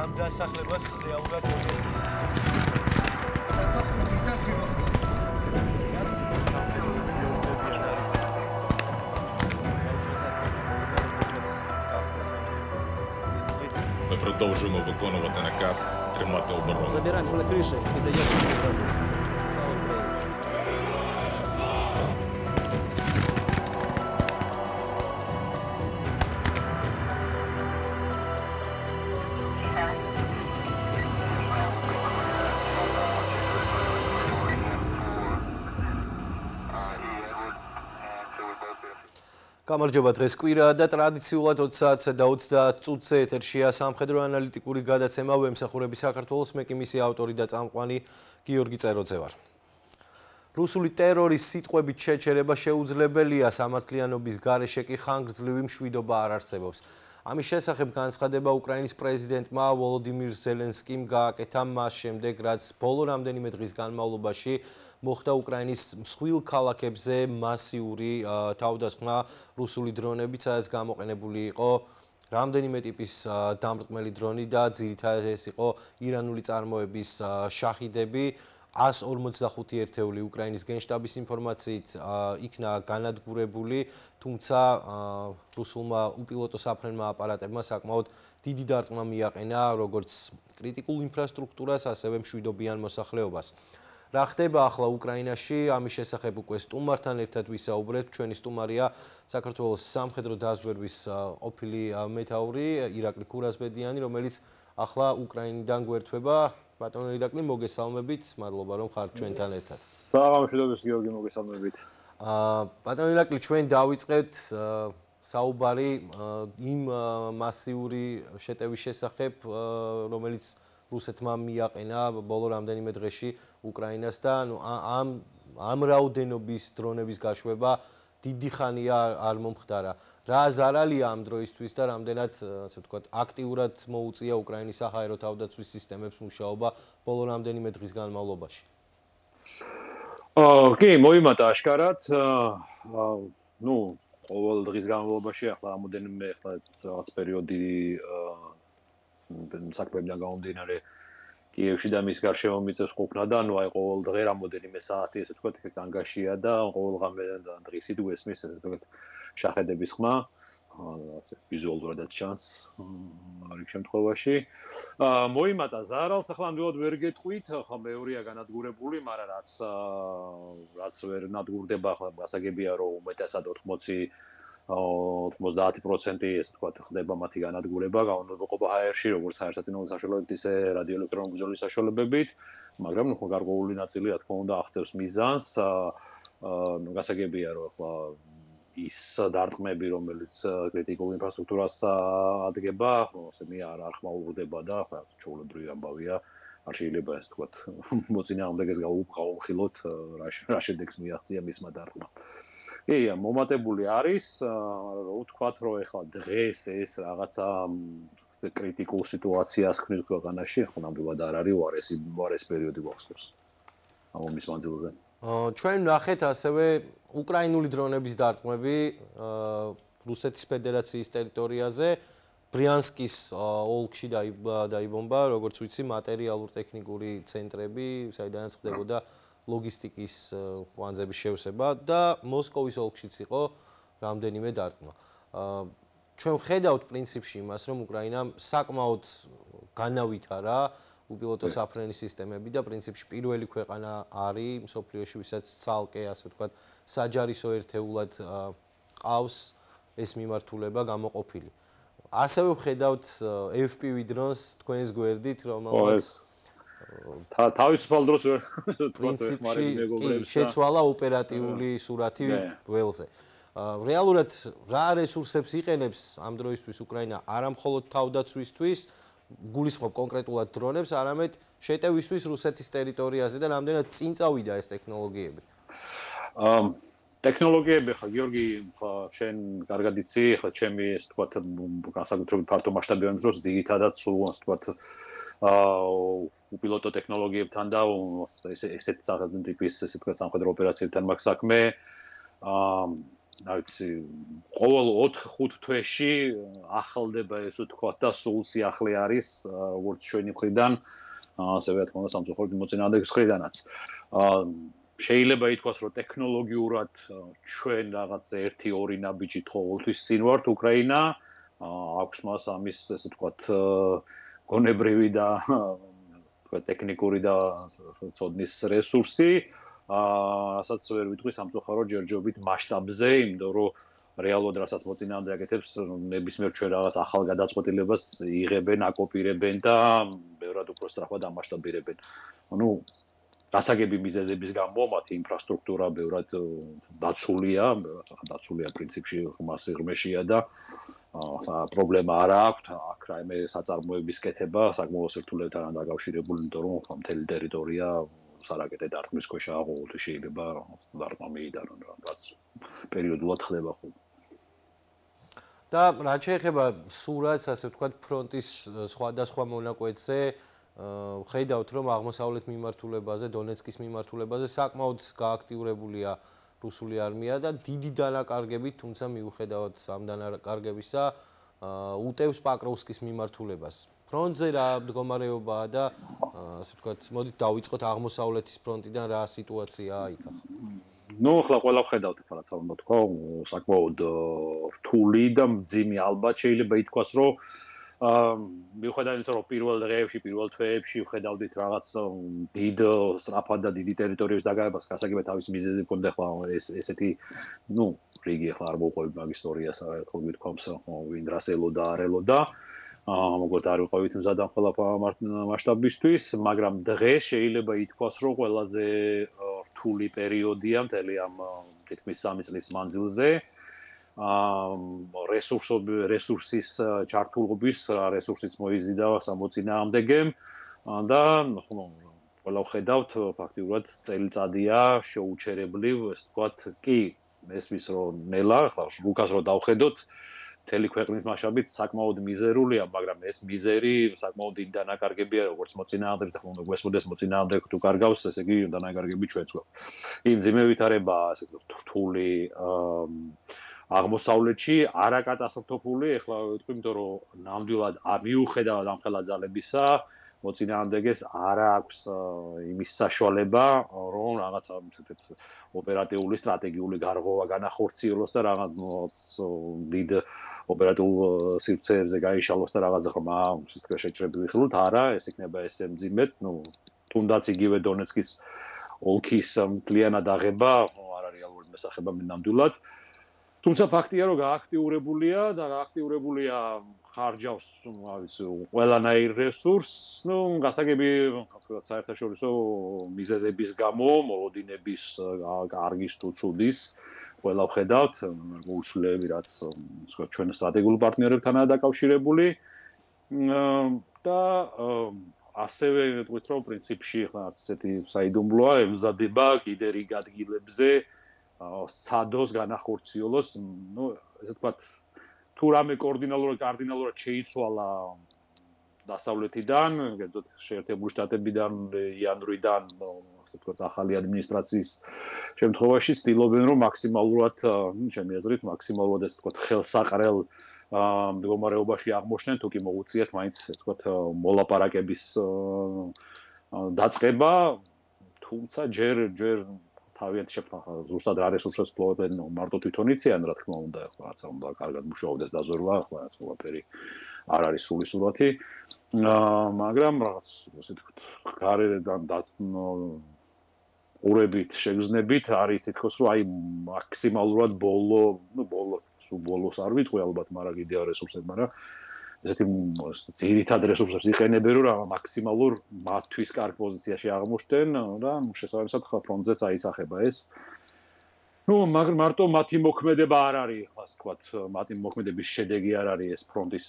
ამ დასახლებას რეალურად მოიხდის. დასახლება მიწას მივახცევთ. Ми продовжуємо виконувати наказ тримати оборону. Забираемся на крыши и даем команду. Слава Украине! გამარჯობა, დღეს კვირაა და ტრადიციულად 20 საათსა და 30 წუთზე ეთერშია სამხედრო ანალიტიკური გადაცემა ვემსახურები საქართველოს, მე კი მისი ავტორი და წამყვანი გიორგი წეროძე ვარ. რუსული ტერორის სიტყვებით შეჩერება შეუძლებელია, სამართლიანობის გარეშე კი ხანგრძლივი მშვიდობა არ არსებობს. ამის შესახებ განცხადება უკრაინის პრეზიდენტმა ვოლოდიმირ ზელენსკიმ გააკეთა მას შემდეგ, რაც ბოლო რამდენიმე დღის განმავლობაში მოხდა უკრაინის მსხვილ ქალაქებზე მასიური თავდასხმა რუსული დრონებით, სადაც გამოყენებული იყო რამდენიმე ტიპის დამრტყმელი დრონი და ძირითადად ეს იყო ირანული წარმოების შაჰიდები. 145 ერთეული უკრაინის გენშტაბის ინფორმაციით იქნა განადგურებული, თუმცა რუსულმა უპილოტო საფრენმა აპარატებმა საკმაოდ დიდი დარტყმა მიაყენა როგორც კრიტიკულ ინფრასტრუქტურას, ასევე მშვიდობიან მოსახლეობას. რა ხდება ახლა უკრაინაში, ამის შესახებ უკვე სტუმართან ერთად ვისაუბრეთ. ჩვენი სტუმარია საქართველოს სამხედრო დაზვერვის ყოფილი მეთაური ირაკლი ქურასბედიანი, რომელიც ახლა უკრაინიდან გვერდება. ბატონო ირაკლი, მოგესალმებით, მადლობა რომ ხართ ჩვენთან ერთად. საღამოშიდობის გიორგი, მოგესალმებით. ბატონო ირაკლი, ჩვენ დავიწყეთ საუბარი იმ მასიური შეტევის შესახებ, რომელიც რუსეთმა მიაყენა ბოლო რამდენიმე დღეში უკრაინას და ამ რაოდენობის დრონების გაშვება დიდი ხანია არ მომხდარა. რა ზარალია ამ დროისთვის და რამდენად, ასე ვთქვათ, აქტიურად მოუწია უკრაინის საჰაერო თავდაცვის სისტემებს მუშაობა ბოლო რამდენიმე დღის განმავლობაში? კი, მოიმატა აშკარად. ყოველ დღის განმავლობაში ახლა რამოდენიმე რაღაც პერიოდი საქმეებიდან გამომდინარე კიევში და მის გარშემო მიწევს ყოფნა და ყოველ დღე რამოდენიმე საათი ესე ვთქვათ განგაშია და ყოველ ღამე და დღისით გვესმის ესე ვთქვათ შაჰედების ხმა, ასე ვიზუალურადაც ჩანს ამ შემთხვევაში. მოიმატა ზარალს ახლა ნამდვილად ვერ გეტყვით, ახლა მეორეა განადგურებული, მაგრამ რაც ვერ ნადგურდება, ახლა გასაგებია რომ უმეტესად 90% ესე ვთქვათ ხდება მათი განადგურება, გაუნდობობა ჰაერში, როგორც ჰაერსაწინააღმდეგო საშუალებებით, ისე რადიოელექტრონული ბრძოლის საშუალებებით, მაგრამ გარკვეული ნაწილი რა თქმა უნდა აღწევს მიზანს. გასაგებია რომ ახლა ის დარტყმები, რომელიც კრიტიკულ ინფრასტრუქტურას ადგენება, ესე არ ხმაურდება და ახლა ჩვეულებრივი ამბავია, არ შეიძლება ესე ვთქვათ მოწინააღმდეგეს გავუმხილოთ, რა შედეგს მიაღწია მისმა დარტყმამ. კი, მომატებული არის, ვთქვათ, რომ ეხლა დღეს ეს რაღაცა კრიტიკულ სიტუაციას ქმნის ქვეყანაში, ხო ნამდვილად არ არის უარესი პერიოდი გვახსოვს ამ ომის მანძილზე. ჩვენ ნახეთ ასევე უკრაინული დრონების დარტყმები რუსეთის ფედერაციის ტერიტორიაზე, ბრიანსკის ოლქში დაიბომბა, როგორც ვიცი, მატერიალურ-ტექნიკური ცენტრები, საიდანაც ხდებოდა ლოგისტიკის კვანძების შევსება და მოსკოვის ოლქშიც იყო რამდენიმე დარტყმა. ჩვენ ვხედავთ პრინციპში იმას, რომ უკრაინამ საკმაოდ განავითარა უპილოტო საფრენის სისტემები და პრინციპში პირველი ქვეყანა არის მსოფლიოში, ვისაც ცალკე, ასე ვთქვათ, საჯარისო ერთეულად ყავს ეს მიმართულება გამოყოფილი. ასევე ვხედავთ FPV დრონს თქვენს გვერდით, რომელიც თავისუფალ დროს პრინციპში შეცვალა ოპერატიული სურათი ველზე. რეალურად რა რესურსებს იყენებს ამ დროისთვის უკრაინა არა მხოლოდ თავდაცვისთვის, გულისხმობ კონკრეტულად დრონებს, არამედ შეტევისთვის რუსეთის ტერიტორიაზე და რამდენად წინ წავიდა ეს ტექნოლოგიები? ტექნოლოგიები ხა გიორგი, ხა შენ კარგად იცი, ხა ჩემი ეს თქვათ განსაკუთრებით ფართო მასშტაბიან დროს ძირითადად სულ ასე თქვათ უპილოტო ტექნოლოგიებთან და ესეთ სახელმწიფო ტიპის ესე თქვათ სამხედრო ოპერაციებთან მაქვს საქმე. რა ვიცი, ყოველ 4-5 თვეში ახლდება ესე ვთქვა და სულ სიახლე არის როგორც ჩვენი მხრიდან, ასევე რა თქმა უნდა სამწუხაროდ მოწინააღმდეგის მხრიდანაც. შეიძლება ითქვას, რომ ტექნოლოგიურად ჩვენ რაღაც 1-2 ნაბიჯით ყოველთვის წინ ვართ უკრაინა, აქვს მას ამის ესე ვთქვათ გონებრივი და ვთქვათ ტექნიკური და ცოდნის რესურსი. რასაც ვერ ვიტყვი სამწუხაროდ ჯერჯერობით მასშტაბზე, იმიტომ რომ რეალურად რასაც მოწინააღმდეგე აკეთებს, ნებისმიერ ჩვენ რაღაც ახალ გადაწყვეტილებას იღებენ, აკოპირებენ და ბევრად უფრო სწრაფად ამასშტაბირებენ. გასაგები მიზეზების გამო მათი ინფრასტრუქტურა ბევრად დაცულია პრინციპში ღმაშია და პრობლემა არ აქვს, აქ რაიმე საწარმოების კეთება საკმაოდ სირთულეებთან დაკავშირებული, იმიტომ რომ მთელი ტერიტორია სარაკეტე დარტყმის ქვეშაა, ყოველთვის შეიძლება დარტყმა მიიდარონ, რაც პერიოდულად ხდება ხოლმე. და რაც შეეხება სურათს, ასე ვთქვათ, ფრონტის სხვადასხვა მონაკვეთზე, ხედავთ, რომ აღმოსავლეთ მიმართულებაზე, დონეცკის მიმართულებაზე საკმაოდ გააქტიურებულია რუსული არმია და დიდი დანაკარგებით, თუმცა მიუხედავად ამ დანაკარგებისა, უტევს პაკროვსკის მიმართულებას. ფრონტზე რა მდგომარეობაა და ასე ვთქვათ, მოდით დავიწყოთ აღმოსავლეთის ფრონტიდან რა სიტუაციაა იქ ახლა. ახლა ყველა ვხედავთ, რაც არ უნდა თქვა, საკმაოდ რთული და მძიმე ალბათ შეიძლება ითქვას, რომ მიუხედავად იმისა, რომ პირველ დღეებში, პირველ თვეებში ვხედავდით რაღაც დიდ სწრაფად და დიდი ტერიტორიების დაგავებას, გასაგებად თავის მიზეზი მქონდა, ახლა ესეთი, რიგი ახლა არ მოვყვებით მაგ ისტორიას, ერთხელ გითქვამს, ვინ რას ელოდა, არ ელოდა. მოკლედ არ ვიყავით მზად ამ ყველაფერ მასშტაბისთვის, მაგრამ დღეს შეიძლება ითქვას, რომ ყველაზე რთული პერიოდია მთელი ამ თითქმის 3 წლის მანძილზე. რესურსის ჩართულობის, რესურსის მოიზიდა სამოწინააღმდეგემ და ყველა ვხედავთ, ფაქტიურად წელიწადია შეუჩერებლივ, ესე ვთქვათ, კი, მესმის რომ ნელა, ახლა რუკას რო დავხედოთ, მთელი ქვეყნის მასშტაბით საკმაოდ მიზერულია, მაგრამ ეს მიზერი საკმაოდ დიდი დანაკარგებია, როგორც მოწინააღმდეგე, ახლა უნდა გვესმოდეს მოწინააღმდეგე თუ კარგავს, ესე იგი დანაკარგები ჩვენც გვაქვს. იმ ძიმე ვითარებაა, ასე ვთქვათ, რთული აღმოსავლეთში არაკატასტროფული, ახლა ვიტყვი, იმიტომ რომ ნამდვილად მიუხედავად ამ ხელა ძალებისა, მოწინააღმდეგეს არ აქვს იმის საშუალება, რომ რაღაცა ოპერატიული სტრატეგიული გარღვევა განახორციელოს და რაღაც დიდ ოპერატიულ სივრცეებზე გაიშალოს და რაღაც ღრმა შეჭრები ვიხილოთ, არა, ეს იქნება ესე მძიმედ, თუნდაც იგივე დონეცკის ოლქის მთლიანად აღება, არ არის რეალურად მესახება ნამდვილად. თუმცა ფაქტია, რომ გააქტიურებულია და გააქტიურებულია ხარჯავს, ყველანაირ რესურსს, გასაგები, საერთაშორისო მიზეზების გამო, მოლოდინების კარგის თუ ცუდის, ყველა ვხედავთ, მოუსვლელები, რაც ჩვენ სტრატეგიულ პარტნიორებთანაა დაკავშირებული და ასევე ვიტყვით, რომ პრინციპში ხა ასეთი საიდუმლოა, ემზადება კიდე რიგ ადგილებზე სადოს განახორციელოს, ესე ვთქვათ, თუ რამე კარდინალურად შეიცვალა დასავლეთიდან, გეძოთ შეერთებული შტატებიდან, იანვრიდან, ასე ვთქვათ, ახალი ადმინისტრაციის შემთხვევაში ცდილობენ, რომ მაქსიმალურად, ჩემი აზრით, მაქსიმალურად ესე ვთქვათ, ხელსაყრელ მდგომარეობაში აღმოჩნდნენ, თუ კი მოუწიათ მაინც ესე ვთქვათ, მოლაპარაკების დაწყება, თუმცა ჯერ თავიანთი შეფხა ზუსტად რა რესურსებს ფლობენ მარტო თვითონ იციან, რა თქმა უნდა, ახლა რაც უნდა კარგად მუშაობდეს დაზორვა, ახლა ეს ყველაფერი არ არის სრული სურათი. მაგრამ რაღაც ესე ვთქვათ, გარედან ყურებით შეგრძნებით არის თითქოს რომ აი მაქსიმალურად ბოლოს არ ვიტყვი ალბათ, მაგრამ კიდევ რესურსები, მაგრამ ესეთი ძირითად რესურსებს იყენებენ, რომ მაქსიმალურ მათთვის კარგ პოზიციაში აღმოჩნდნენ და შესაბამისად ფრონტზეც აისახება ეს. მაგრამ მარტო მათი მოქმედება არ არის, ახლა ასე ვთქვათ, მათი მოქმედების შედეგი არ არის ეს ფრონტის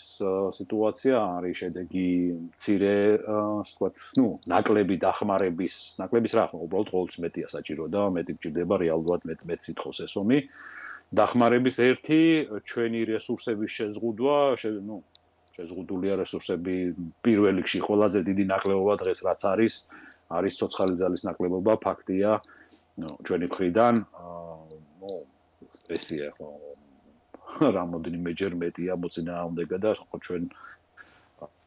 სიტუაცია, არის შედეგი მცირე, ასე ვთქვათ, ნაკლები დახმარების, ნაკლების რა, უბრალოდ ყოველთვის მეტია საჭირო და მეტი გჭირდება რეალურად მეტ სიტყვის ეს ომი. დახმარების ერთი ჩვენი რესურსების შეზღუდვა, შეზღუდულია რესურსები პირველ რიგში ყველაზე დიდი ნაკლებობა დღეს რაც არის ცოცხალი ძალის ნაკლებობა, ფაქტია ჩვენი მხრიდან ესია ხო რამოდენიმეჯერ მეტია მოწინააღმდეგე და ხო ჩვენ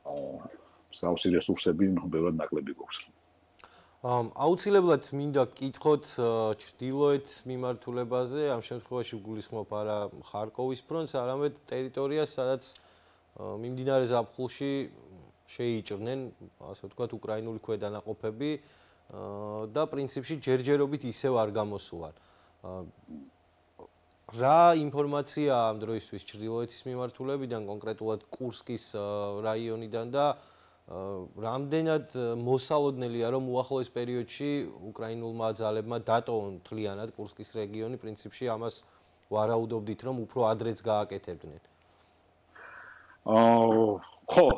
მსგავსი რესურსები ბევრად ნაკლები გვაქვს. აუცილებლად მინდა გკითხოთ ჩრდილოეთ მიმართულებაზე, ამ შემთხვევაში გულისხმობ არა ხარკოვის ფრონტს, არამედ ტერიტორიას, სადაც მიმდინარე ზაფხულში შეიჭრნენ, ასე ვთქვათ, უკრაინული ქვედანაყოფები და პრინციპში ჯერჯერობით ისევ არ გამოსულან. რა ინფორმაცია ამ დროისთვის ჩრდილოეთის მიმართულებიდან, კონკრეტულად კურსკის რაიონიდან და რამდენად მოსალოდნელია, რომ უახლოეს პერიოდში უკრაინულმა ძალებმა დატოვონ მთლიანად კურსკის რეგიონი, პრინციპში ამას ვარაუდობდით, რომ უფრო ადრეც გააკეთებდნენ. ხო,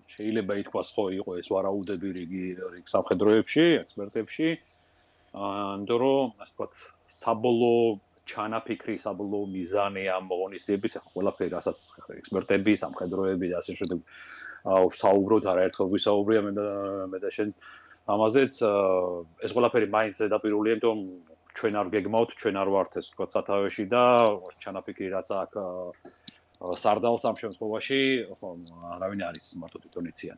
შეიძლება ითქვას, ხო, იყო ეს ვარაუდები რიგი სამხედროებში, ექსპერტებში. იმიტომ რომ, ასე ვთქვათ, საბოლოო ჩანაფიქრი, საბოლოო მიზანი ამ ღონისძიების ყველაფერი, რასაც ექსპერტები, სამხედროები და ასე შემდეგ საუბრობთ, არაერთხელ ვისაუბრია მე და შენ ამაზეც. ეს ყველაფერი მაინც ზედაპირულია, იმიტომ რომ ჩვენ არ გეგმავთ, ჩვენ არ ვართ ეს ვთქვათ სათავეში და ჩანაფიქრი რაც აქ სარდალს ამ შემთხვევაში, ხო, არავინ არის მარტო თვითონიციან.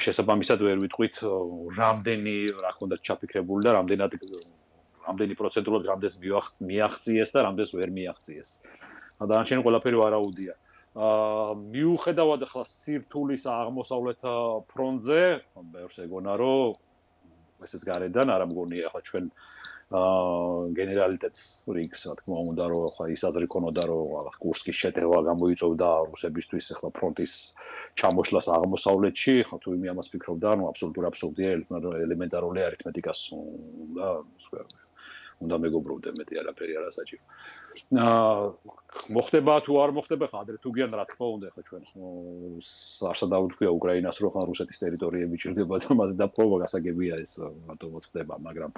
შესაბამისად ვერ ვიტყვით, რამდენი რა ქონდათ ჩაფიქრებული და რამდენი პროცენტულად რამდენს მიაღწიეს და რამდენს ვერ მიაღწიეს. დანარჩენი ყველაფერი ვარაუდია. მიუხედავად ახლა სირთულის აღმოსავლეთ ფრონტზე, ბევრს ეგონა რომ ესეც გარედან არ ამგონია ახლა ჩვენ გენერალიტეტს რიგს, რა თქმა უნდა, რომ ახლა ის აზრი ქონოდა, რომ კურსკის შეტევა გამოიწვევდა რუსებისთვის ახლა ფრონტის ჩამოშლას აღმოსავლეთში, ხო თუ იმი ამას ფიქრობდა, ну აბსოლუტურ აბსურდია, ელემენტარული არითმეტიკას უნდა მეგობრობდე მეტი არაფერი არ ასაჭირო. მოხდება თუ არ მოხდება, ხა ადრე თუ გიან რა თქმა უნდა, ხა ჩვენ არსა დაუთქვია უკრაინას, რომ ხან რუსეთის ტერიტორიები ჭირდება და მასზე დაპყრობა გასაგებია ეს რატომაც ხდება, მაგრამ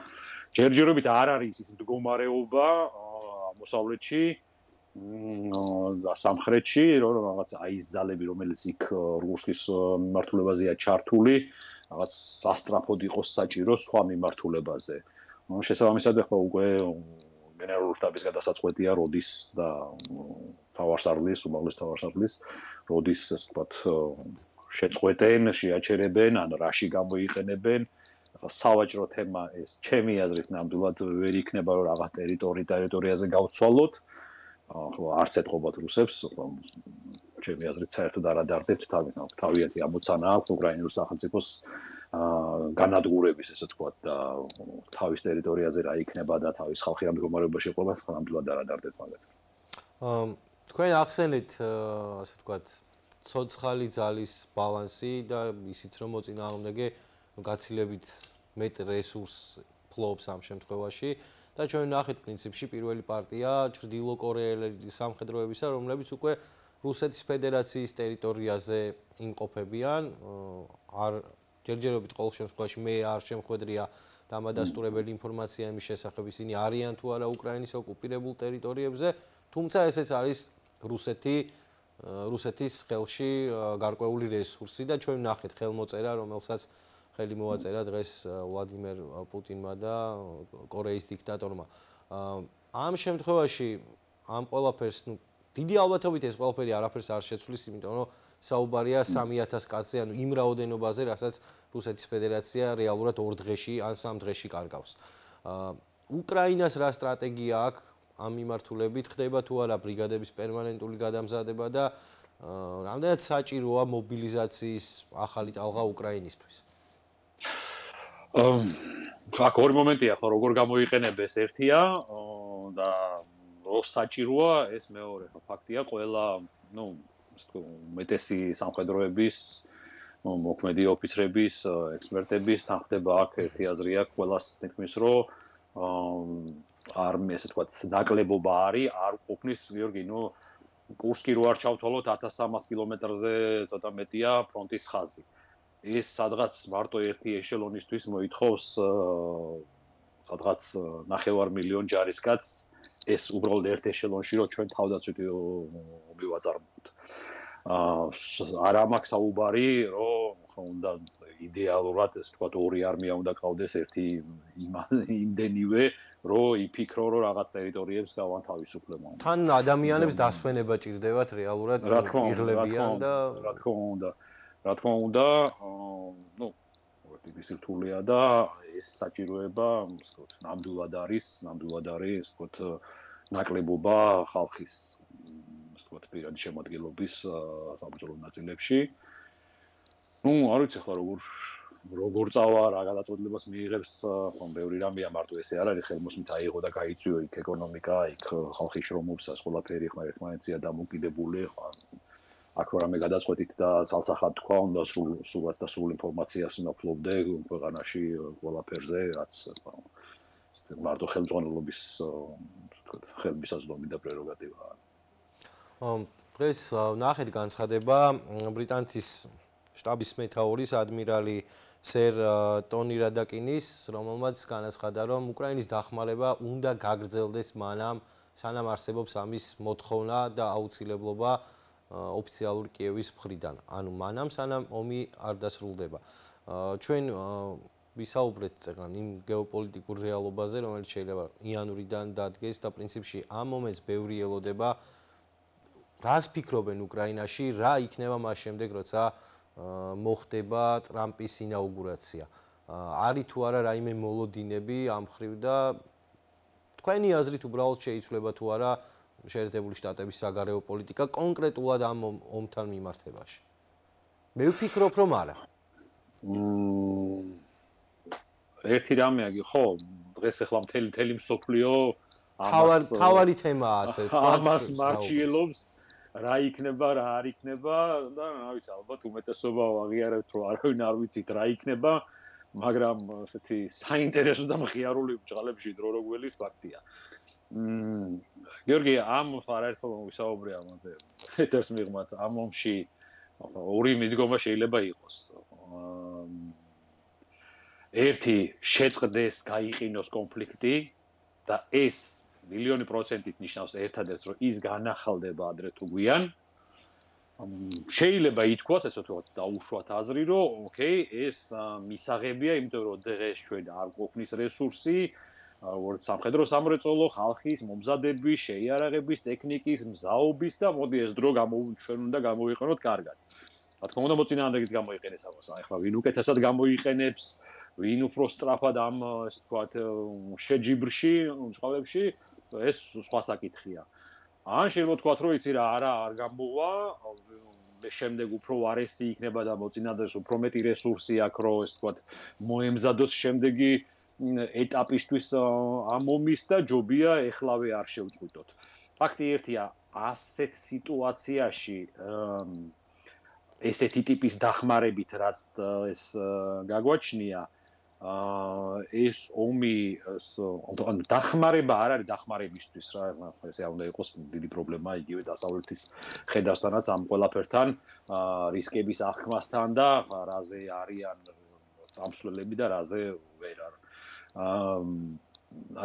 ჯერჯერობით არ არის ის მდგომარეობა აღმოსავლეთში და სამხრეთში, რომ რაღაც აი ეს ძალები, რომელიც იქ რუსეთის მიმართულებაზეა ჩართული, რაღაც სასტრაფოდ იყოს საჭირო სხვა მიმართულებაზე. შესაბამისად ახლა უკვე გენერალური შტაბის გადასაწყვეტია როდის და თავარსარდლის, უმაღლეს თავარსარდლის როდის ასე ვთქვათ შეწყვეტენ, შეაჩერებენ, ან რაში გამოიყენებენ. ახლა სავაჭრო თემა ეს ჩემი აზრით ნამდვილად ვერ იქნება რომ რაღაც ტერიტორიაზე გავცვალოთ. ახლა არც ეთყობათ რუსებს, ახლა ჩემი აზრით საერთოდ არ ადარდებთ თავიანთი ამოცანა აქვს უკრაინულ სახელმწიფოს განადგურების ესე ვთქვათ და თავის ტერიტორიაზე რა იქნება და თავის ხალხი რა მდგომარეობაში იყვება, ნამდვილად არ ადარდებთ მაგათ. თქვენ ახსენეთ ასე ვთქვათ ცოცხალი ძალის ბალანსი და ისიც რომ მოწინააღმდეგე გაცილებით მეტ რესურსს ფლობს ამ შემთხვევაში და ჩვენ ნახეთ პრინციპში პირველი პარტია ჩრდილოკორეელი სამხედროებისა, რომლებიც უკვე რუსეთის ფედერაციის ტერიტორიაზე იმყოფებიან, ჯერჯერობით ყოველ შემთხვევაში მე არ შემხვედრია დამადასტურებელი ინფორმაცია იმის შესახებ, ისინი არიან თუ არა უკრაინის ოკუპირებულ ტერიტორიებზე, თუმცა ესეც არის რუსეთის ხელში გარკვეული რესურსი და ჩვენ ნახეთ ხელმოწერა, რომელსაც ხელი მოაწერა დღეს ვლადიმერ პუტინმა და კორეის დიქტატორმა. ამ შემთხვევაში ამ ყველაფერს, დიდი ალბათობით ეს ყველაფერი არაფერს არ შეცვლის, იმიტომ რომ საუბარია 3000 კაცზე, ანუ იმ რაოდენობაზე, რასაც რუსეთის ფედერაცია რეალურად 2 დღეში ან 3 დღეში კარგავს. უკრაინას რა სტრატეგია აქვს ამ მიმართულებით, ხდება თუ არა ბრიგადების პერმანენტული გადამზადება და რამდენად საჭიროა მობილიზაციის ახალი ტალღა უკრაინისთვის? აქ ორი მომენტია, ხო, როგორ გამოიყენებეს ერთია და რო საჭიროა ეს მეორე, ფაქტია, ყველა, ну, მეტესი სამხედროების, მოქმედი ოფიცრების, ექსპერტების თანხდება აქ ერთი აზრი აქვს, ყველას თითქმის რომ არ ესე ვთქვათ, ნაკლებობა არის, არ ყოფნის გიორგი, ну, კურსკი რო არ ჩავთვალოთ 1300 კილომეტრზე ცოტა მეტია ფრონტის ხაზი. ეს სადღაც მარტო ერთი ეშელონისთვის მოითხოვს სადღაც 9 მილიონ ჯარისკაცს, ეს უბრალოდ ერთ ეშელონში რომ ჩვენ თავდაცვით მივაწარმოოთ. არა მაქვს საუბარი, რომ უნდა იდეალურად ეს თქვა ორი არმია უნდა ყავდეს ერთი იმდენივე რომ იფიქრო რომ რაღაც ტერიტორიებს გავანთავისუფლებო. თან ადამიანებს დასვენება ჭირდებათ რეალურად იღლებიან და რა თქმა უნდა, ნუ ის რთულია და ეს საჭიროება, ასე ვთქვათ, ნამდვილად არის, ეს ვთქვათ, ნაკლებობა ხალხის, ასე ვთქვათ, პირადი შემადგენლობის საბრძოლო ნაწილებში. ნუ არ ვიცი ხლა როგორ წავა რა გადაწყვეტილებას მიიღებს, ხომ ბევრი რამეა მარტო ესე არ არის ხელმოსმით აიღო და გაიწვიო იქ ეკონომიკა, იქ ხალხი შრომობს, ეს ყველაფერი ხმა ერთმანეთზეა დამოკიდებული, ხა აქ რამე გადაწყვეტით და ძალსახად თქვა, უნდა სრულად და სრულ ინფორმაციას ნაფლობდე ქვეყანაში ყველაფერზე, რაც მარტო ხელმძღვანელობის ვთქვათ, ხელმისაწვდომი და პრეროგატივაა. დღეს ნახეთ განცხადება ბრიტანეთის შტაბის მეთაურის ადმირალი სერ ტონი რადაკინის, რომელმაც განაცხადა, რომ უკრაინის დახმარება უნდა გაგრძელდეს მანამ, სანამ არსებობს ამის მოთხოვნა და აუცილებლობა ოფიციალური კიევის მხრიდან. ანუ მანამ სანამ ომი არ დასრულდება. ჩვენ ვისაუბრეთ წეგან იმ გეოპოლიტიკურ რეალობაზე, რომელიც შეიძლება იანვრიდან დადგეს და პრინციპში ამ მომენტს ბევრი ელოდება. რას ფიქრობენ უკრაინაში, რა იქნება მას შემდეგ, როცა მოხდება ტრამპის ინაუგურაცია. არის თუ არა რაიმე მოლოდინები ამ მხრივ და თქვენი აზრით უბრალოდ შეიცვლება თუ არა შეერთებული შტატების საგარეო პოლიტიკა კონკრეტულად ამ ომთან მიმართებაში. მე ვფიქრობ, რომ არა. ერთი რამეა, ხო, დღეს ახლა მთელი მსოფლიო თავარი თემაა ასე ვთქვათ. ამას მარჩიელობს რა იქნება, რა არ იქნება და რა ვიცი, ალბათ უმეტესობა აღიარებთ, რომ არავინ არ ვიცით რა იქნება, მაგრამ ესეთი საინტერესო და მხიარული ბჭყალებში დრო რო გველის ფაქტია. გიორგი, ამ არაერთხელ ვისაუბრე ამაზე. ეთერს მიღმაც ამ ომში ორი მიდგომა შეიძლება იყოს. ერთი შეწყდეს, გაიყინოს კონფლიქტი და ეს მილიონი პროცენტით ნიშნავს ერთადერთს, რომ ის განახალდება ადრე თუ გვიან. შეიძლება ითქვას, ესე ვთქვათ, დაუშვათ აზრი, რომ ოკეი, ეს მისაღებია, იმიტომ რომ დღეს ჩვენ არ გვაქვს რესურსი, როგორც სამხედრო სამრეწველო, ხალხის მომზადების, შეიარაღების, ტექნიკის, მზაობის და მოდი ეს დრო ჩვენ უნდა გამოვიყენოთ კარგად. რა თქმა უნდა, მოწინააღმდეგეც გამოიყენეს ამას. ახლა ვინ უკეთესად გამოიყენებს, ვინ უფრო სწრაფად ამ ასე ვთქვათ შეჯიბრში, წყალებში, ეს სხვა საკითხია. ან შეიძლება ვთქვათ, რომ იცი რა, არ გამოვა, შემდეგ უფრო ვარესი იქნება და მოწინააღმდეგეს უფრო მეტი რესურსი აქვს, რომ ასე ვთქვათ, მოემზადოს შემდეგი ეტაპისთვის ამ ომის და ჯობია ეხლავე არ შევწყვიტოთ. ფაქტი ერთია, ასეთ სიტუაციაში ესეთი ტიპის დახმარებით, რაც ეს გაგვაჩნია, ეს ომი ანუ დახმარება არ არის დახმარებისთვის რა, ესე არ უნდა იყოს დიდი პრობლემა იგივე დასავლეთის ხედავთანაც ამ ყველაფერთან, რისკების აღქმასთან და რაზე არიან წამსვლელები და რაზე ვერ არის.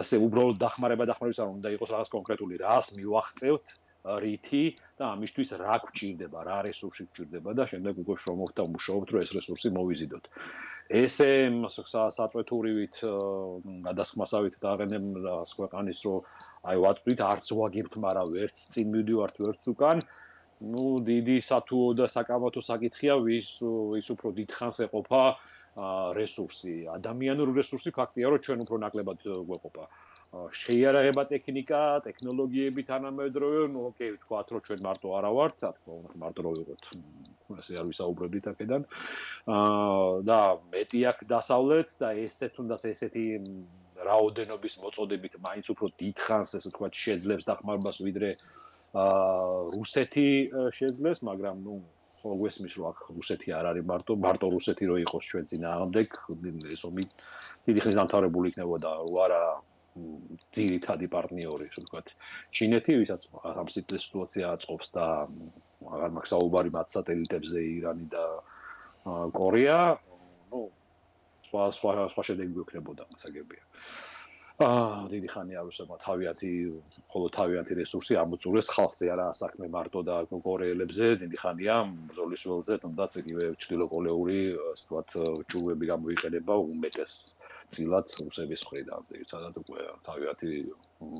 ასე უბრალოდ დახმარების არ უნდა იყოს რაღაც კონკრეტული რას მივახწევთ რითი და ამისთვის რა გვჭირდება, რა რესურსი გვჭირდება და შემდეგ უკვე შრომობთ და მუშაობთ, რომ ეს რესურსი მოვიზიდოთ. ესე საწვეთურივით გადასხმასავით დააყენებ რას ქვეყანის რომ აი ვაწვდით არც ვაგებთ, მაგრამ ვერც წინ მივდივართ, ვერც უკან. ნუ დიდი სათუო და საკამათო საკითხია, ვის უფრო დიდხანს ეყოფა რესურსი, ადამიანური რესურსი ფაქტია, რომ ჩვენ უფრო ნაკლებად გვეყოფა. შეიარაღება ტექნიკა, ტექნოლოგიები თანამედროვე, ნუ ოკეი, ვთქვათ, რომ ჩვენ მარტო არა ვართ, თქო, მარტო რო ვიყოთ. ესე არ ვისაუბრებდით აქედან. და მეტი აქ დასავლეთს და ესეც თუნდაც ესეთი რაოდენობის მოწოდებით მაინც უფრო დიდხანს, ესე ვთქვათ, შეძლებს დახმარებას ვიდრე რუსეთი შეძლებს, მაგრამ ნუ ხო გვესმის რომ აქ რუსეთი არ არის მარტო რუსეთი რო იყოს ჩვენ წინააღმდეგ, ეს ომი დიდი ხნის დამთავრებული იქნებოდა, რო არა ძირითადი პარტნიორი, ასე ვთქვათ, ჩინეთი, ვისაც ამ სიტუაცია აწყობს და აღარ მაქვს საუბარი მათ სატელიტებზე ირანი და კორეა, ნუ სხვა შედეგი გვექნებოდა მასაგებია. დიდი ხანია რუსებმა მხოლოდ თავიანთი რესურსი ამოწურეს ხალხზე არა საქმე მარტო და კორეელებზე დიდი ხანია ბრძოლის ველზე თუნდაც იგივე ჩრდილოკორეური ასე ვთქვათ ჭურვები გამოიყენება უმეტეს წილად რუსების მხრიდან სადაც უკვე თავიანთი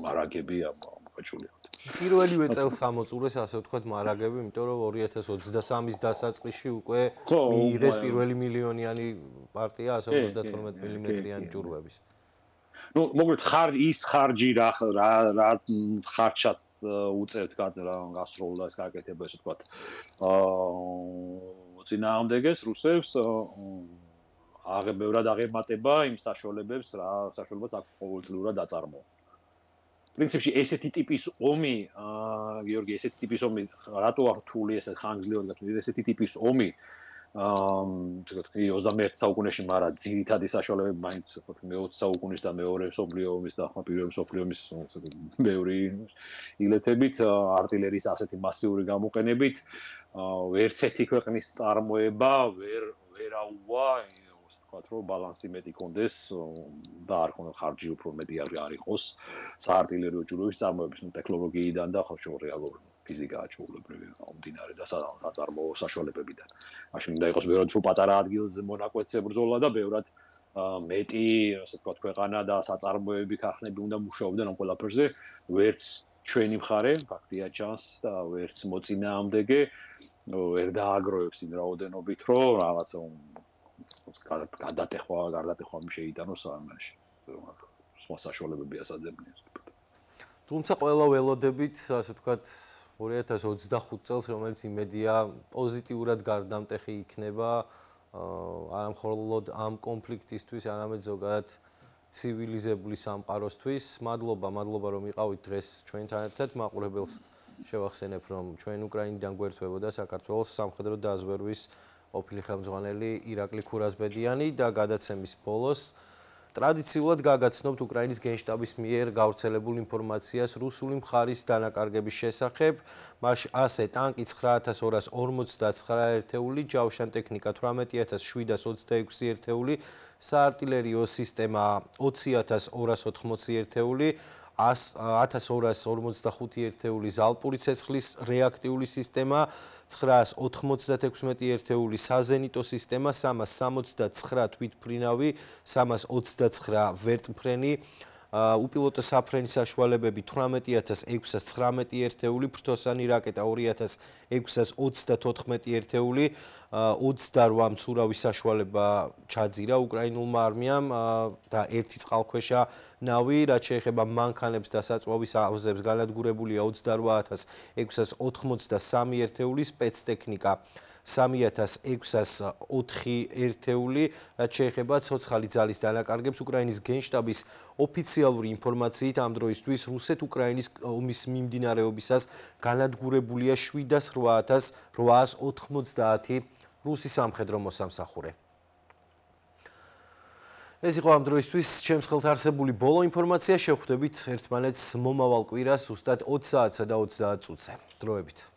მარაგები ამოჭულია პირველივე წელს ამოწურეს ასე ვთქვათ მარაგები იმიტომ რომ 2023-ის დასაწყისში უკვე მიიღეს პირველი მილიონიანი პარტია 152 მმ-იანი ჭურვების ну, მოგვიყვეთ ის ხარჯი რა ხარჯაც უწევთ გასროლა ეს გაკეთება ესე ვთქვათ წინააღმდეგეს რუსებს აღებევრად აღემატება იმ საშუალებებს რა საშუალებაც აქვს ყოველწლიურად დაწარმოა პრინციპში ესეთი ტიპის ომი გიორგი ესეთი ტიპის ომი რატო არ რთული ესე ხანგრძლივად გახდება ესეთი ტიპის ომი21 საუკუნეში, მაგრამ ძირითადი საშუალებები მაინც მე-20 საუკუნის და მეორე მსოფლიო ომის და ახლა პირველი მსოფლიო ომის ბევრი ილეთებით, артиლერიის ასეთი მასიური გამოყენებით, ვერც ერთი ქვეყნის წარმოება ვერ აუვა, ასე ვთქვათ, რომ ბალანსი მეტი კონდეს და არ ქონდეს ხარჯი უფრო მეტი არ იყოს საარტილერიო ჯვრების წარმოების ტექნოლოგიიდან და ხო რეალურ ფიზიკაა ჩვეულებრივი მომდინარე და საწარმოო საშუალებებიდან. მაშინ უნდა იყოს ბევრად უფრო პატარა ადგილზე მონაკვეთზე ბრძოლა და ბევრად მეტი, ასე ვთქვათ, ქვეყანა და საწარმოები ქარხნები უნდა მუშაობდნენ ამ ყველაფერზე, ვერც ჩვენი მხარე, ფაქტია ჩანს და ვერც მოწინააღმდეგე ვერ დააგროვებს იმ რაოდენობით, რომ რაღაცა გარდატეხვა შეიტანოს ამაში. სხვა საშუალებები ასაძებნია. თუმცა ყველა ველოდებით, ასე ვთქვათ, 2025 წელს, რომელიც იმედია პოზიტიურად გარდამტეხი იქნება, არა მხოლოდ ამ კონფლიქტისთვის, არამედ ზოგადად ცივილიზებული სამყაროსთვის. მადლობა რომ იყავით დღეს ჩვენთან ერთად. მაყურებელს შევახსენებ, რომ ჩვენ უკრაინიდან გვერდთვებოდა საქართველოს სამხედრო დაზვერვის ყოფილი ხელმძღვანელი ირაკლი ქურაზბედიანი და გადაცემის ბოლოს ტრადიციულად გაგაცნობთ უკრაინის გენშტაბის მიერ გავრცელებულ ინფორმაციას რუსული მხარის დანაკარგების შესახებ. მას ასე ტანკი 9249 ერთეული, ჯავშან ტექნიკა 18726 ერთეული, საარტილერიო სისტემა 20280 ერთეული, 1245 ერთეული ზალპური ცეცხლის რეაქტიული სისტემა, 996 ერთეული საზენიტო სისტემა, 369 თვითმფრინავი, 329 ვერტმფრენი, უპილოტო საფრენი საშუალებები 18619 ერთეული, ფრთოსანი რაკეტა 2634 ერთეული, 28 მცურავი საშუალება ჩაძირა უკრაინულმა არმიამ და ერთი წყალქვეშა ნავი, რაც შეეხება მანქანებს და საწვავის აუზებს განადგურებულია 28683 ერთეული, სპეცტექნიკა 3604 ერთეული, რაც შეეხება ცოცხალი ძალის დანაკარგებს. უკრაინის გენშტაბის ოფიციალური ინფორმაციით ამ დროისთვის რუსეთ-უკრაინის ომის მიმდინარეობისას განადგურებულია 7890 რუსი სამხედრო მოსამსახურე. ეს იყო ამ დროისთვის ჩემს ხელთ არსებული ბოლო ინფორმაცია. შევხვდებით ერთმანეთს მომავალ კვირას ზუსტად 20 საათსა და 30 წუთზე. დროებით.